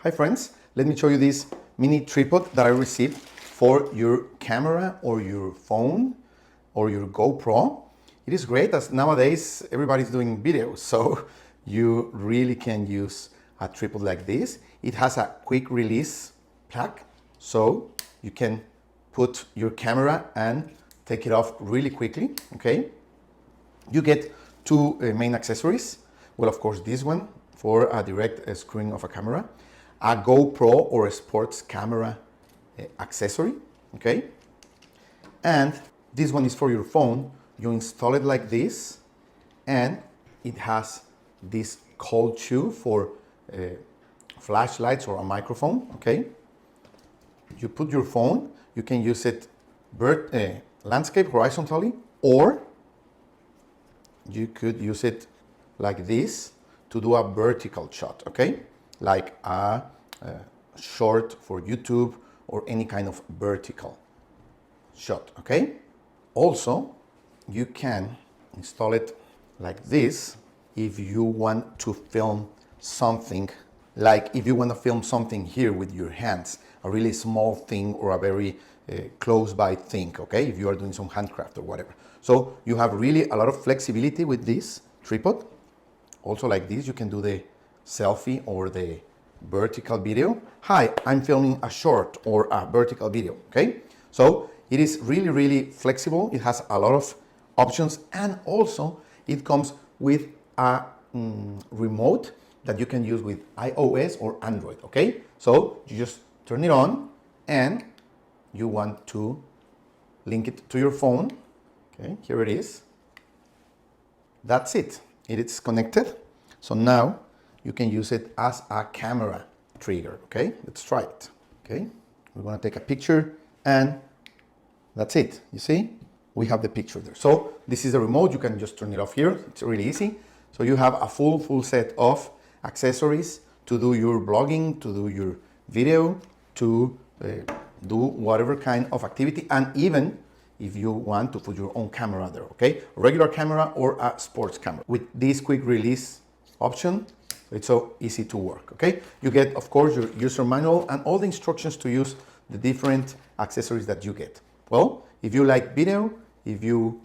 Hi friends, let me show you this mini tripod that I received for your camera or your phone or your GoPro. It is great as nowadays everybody's doing videos, so you really can use a tripod like this. It has a quick release plug, so you can put your camera and take it off really quickly, okay? You get two main accessories. Well, of course, this one for a direct screwing of a camera, a GoPro or a sports camera accessory, okay? And this one is for your phone. You install it like this, and it has this cold shoe for flashlights or a microphone, okay? You put your phone, you can use it landscape horizontally, or you could use it like this to do a vertical shot, okay? Like a short for YouTube or any kind of vertical shot, okay? Also, you can install it like this if you want to film something, like if you want to film something here with your hands, a really small thing or a very close by thing, okay? If you are doing some handcraft or whatever. So you have really a lot of flexibility with this tripod. Also like this, you can do the selfie or the vertical video. Hi, I'm filming a short or a vertical video, okay? So it is really, really flexible. It has a lot of options, and also it comes with a remote that you can use with iOS or Android, okay? So you just turn it on and you want to link it to your phone. Okay, here it is. That's it. It is connected. So now you can use it as a camera trigger. Okay, let's try it. Okay, we're going to take a picture and that's it. You see, we have the picture there. So this is the remote. You can just turn it off here. It's really easy. So you have a full set of accessories to do your vlogging, to do your video, to do whatever kind of activity, and even if you want to put your own camera there, okay? A regular camera or a sports camera. With this quick release option, it's so easy to work, okay? You get, of course, your user manual and all the instructions to use the different accessories that you get. Well, if you like video, if you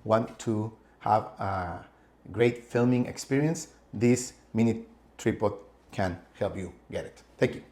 want to have a great filming experience, this mini tripod can help you get it. Thank you.